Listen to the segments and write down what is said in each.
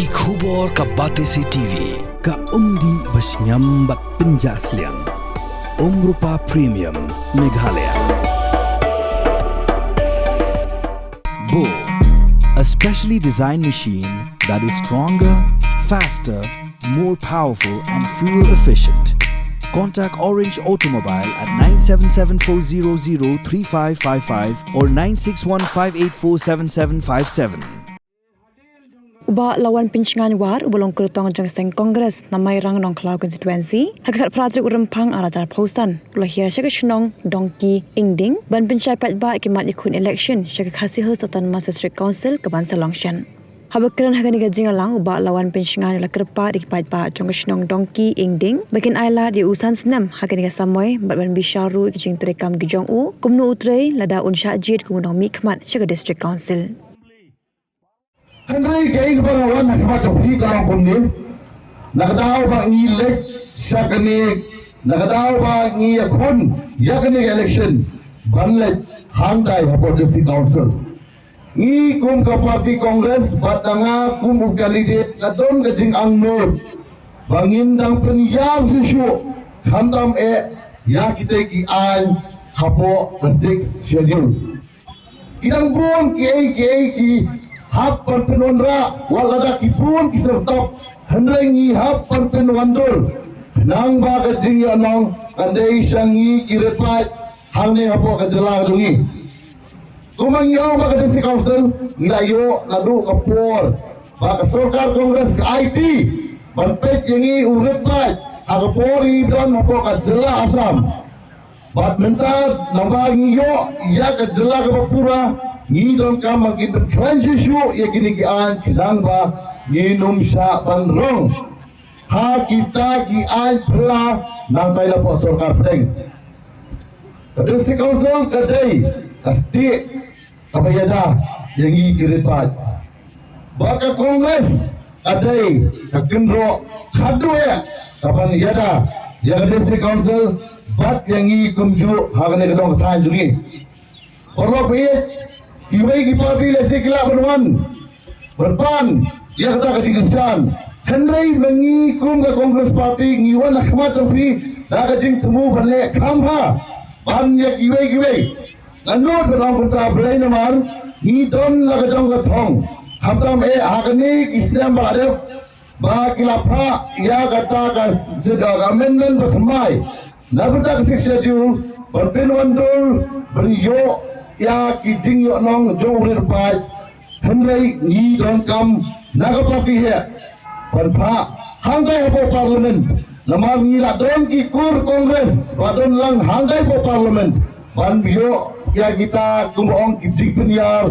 Ki khubor ka Batese TV. Ka umdi basnyam bak penjasliang. Rupa Premium Meghalaya. Bo, a specially designed machine that is stronger, faster, more powerful and fuel efficient. Contact Orange Automobile at 977-400-3555 or 9615847757. Uba lawan pincingan war ubalong kerutong jang Kongres namai rang nong Klau constituency hakat pratri urempang arajar pausan ulahir syaka shnong dongki ingding ban pincai patba ikimat ikun election syaka khasi satan masa district council keban Longshan. Habakran hagani gajing alang uba lawan pincingan ula kerpa ikipat ba jong shnong dongki ingding bakin aila di usan senam hagani gasamoy ban bisharu ikijing terekam gijong u kumnu utrei lada unsha jid kumunong mikmat syaka district council. Henry kain barawan nakama topi kalang kumni nakadaw ba ngi lek sakani nakadaw ba ngi akun yakani election banlet handai hapo district council ngi kum ka parti congress batanga kum candidate kadon gajing angnor bangin dang penyam susu hantam ya kita ki an hapo the 6th schedule idang pun ki hap penonra walada kipun kisertop hendrengi hap penondor nang ba gajing anong andai syangi kirepat hangne hapo kajela dungi kumang yaw ba kadisi council ilayo ladu kapor ba sarkar kongres IT banpet yangi urepat agapori don hapo kajela asam bat mentar nambangi yo ya kajela kapura ni don kam magi bertransisu ya gini gian kidang ba nginum sa panrong ha kita gian pela nang tayo po sarkar pedeng kadang si council kadai kasti kabayada yang ikiripat baka kongres kadai kakenro kadu ya kapan yada yang kadang si council bat yang ikumju hagane kadang tanjungi perlu piye Iwai ki parti lesi kila berwan berpan ya kata kejingsian kendai mengikum ke kongres parti ngiwan akhmat topi dah kejing temu balik kamha banyak iwai nganut berang pentra belai namar ni don la kejong ketong hamtam hakani Islam baladep ba kilapa ya kata ka amendment bertemai nabata kesejaju berpenwandul beriyo ya kijing yo nong jong rirpai henry ni don kam nagapati he panpa hanggai po parliament lamar ni la don ki kur kongres wadon lang hanggai po parliament ban bio ya kita kumong kijing penyar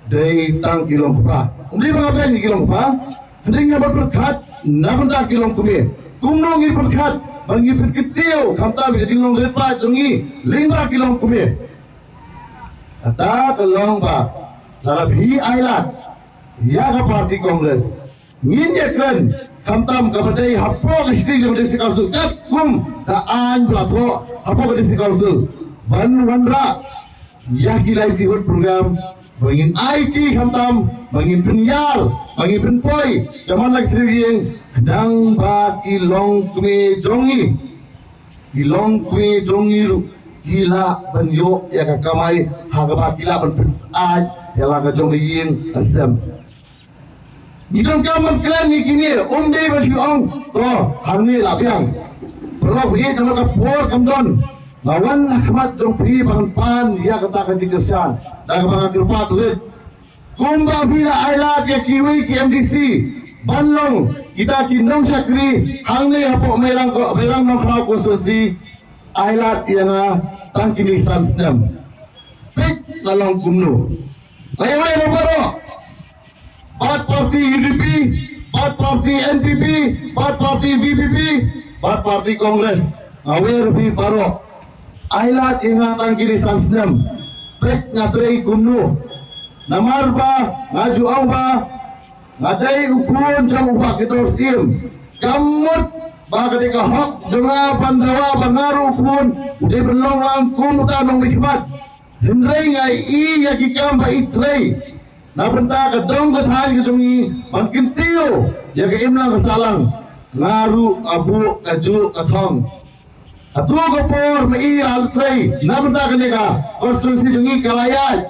dari tang kilong kupa. Umli mengapain ni kilong kupa? Hendak ngabar berkat, namun tak kilong kumi. Kumno ngir berkat, bagi berketiu, kamta bisa tinggal lepas jengi, 5 kilong kumi. Kata kelong ba, dalam hi ailat, ya ke parti Kongres. Ngin ya keren, kamtam kabadai hapo kesti jam desi kausul. Kum kaan belato hapo desi kausul. Ban wanra, ya live di program. Bangin IT kamtam, bangin penyiar, bangin penpoi. Zaman lagi serius dang ba kilong kumi jongi, kilong kumi jongi lu. Gila banyo ya kakamay hagaba gila ban pesaj ya laga jong yin asam nidong kaman klan ni kini dei ba siong to hamni labiang perlu ye nama ka por kamdon lawan ahmad jong pi pan ya kata ka jingkersan daga mga kirpa tulit kumba bila ailat ya kiwi ki MDC banlong kita kinong sakri hangni hapo merang nong kau konstitusi ailat yang tangkini sansnam pek lalong kumno ayo baro bat parti UDP bat parti NPP bat parti VPP bat parti Kongres awer bi baro ailat yang tangkini sansnam pek ngatrei kumno namar ba ngaju au ba ngadai ukun jang ubah kita sim kamut baka di kahok jenga pandawa bangaru pun udah berlong langkung tanong bikmat hendrai ngai i ya kikam ba itrei na benta ka dong ka thai ka jongi makin tiu ya ka imlang ka salang ngaru abu kaju kathong atu ko por mai al trei na benta ka nika konstruksi jongi kalayat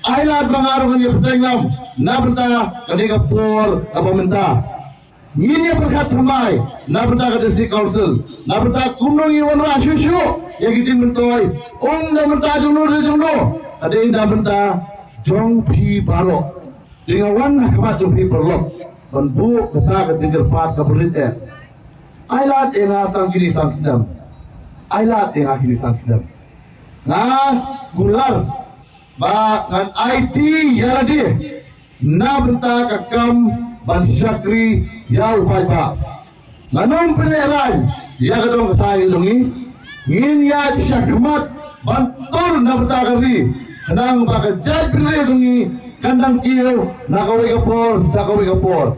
ailat bangaru kan ya petengam na benta ka nika por apa menta Ini berkat ramai, na benda ke desi council, na benda kumnong iwan ra shushu, yang kita mentoi, na benda jumno, ada yang na benda jong pi baro, dengan wan hakamat jong pi perlok, dan bu kata ke tinggal pat ke berit ailat yang atang kini sansdam, ailat yang kini sansdam, gular, ba ngan IT ya dia, na benda kakam ban syakri ya upay pa nganong peleran ya kadong katay lungi ngin ya syakmat bantor na batakari kanang baka jad pinre lungi kandang kiyo nakaway kapor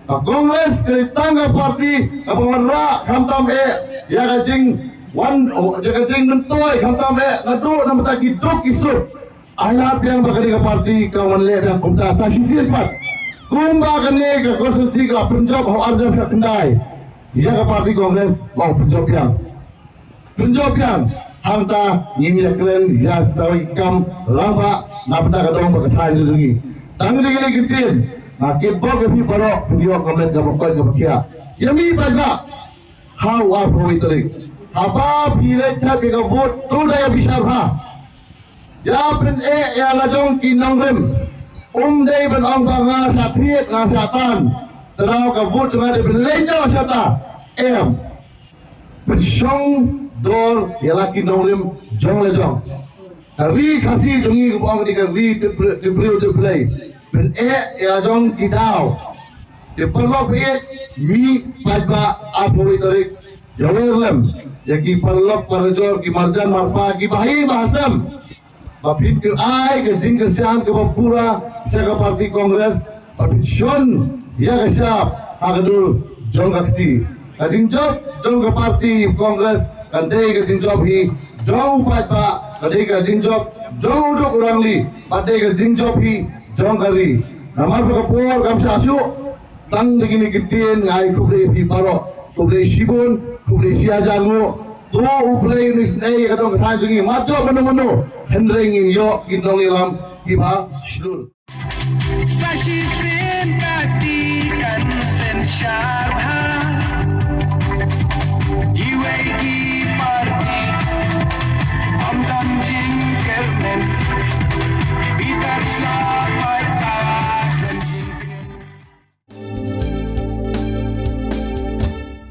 Kongres kay tangga parti kapawarra kamtam ya kajing kajing nentoy kamtam nadu na bataki dok isut ayap yang bakal parti kawan le dan kumta saksi sirpat kumba kene ke konstitusi ka Punjab ho arjam ka kendai ya ka parti Kongres mau Punjab yang hamta ngimi klen ya sawi kam lama na pata ka dong ka thai dungi tang digili kitin na kibbo ke pi paro punyo kamet ka pokoi ka pakia yami baga how are poetry apa pile tha ke ka vote tu daya bisar ha ya pen ya lajong kinongrem dei ben ong banga sathiet nga satan terau ka vote nga de benlenyo sata bersong dor yalaki nongrim jong lejong ri khasi jongi ko ong dika ri de play ben ya jong kidao de perlok mi pajba apoi tarik yawerlem yaki perlok parjor ki marjan marpa ki bahi bahasam Bapit ke ai ke jing ke siang ke pura saka parti Kongres bapit shon ya ke siap agadur jong kakti kajing job jong ke parti Kongres kandai ke jing job hi jong upat pa kandai ke jing job jong uduk orang li kandai ke jing job hi jong kari namar pa kapor kam sasu tang begini kitien ngai kubre hi paro kubre shibun kubre siajango tu uplay ni snei kadong kathan jungi majo mano hendring yo kinong ilam kiba shlur Sashi sen kati kan sen sha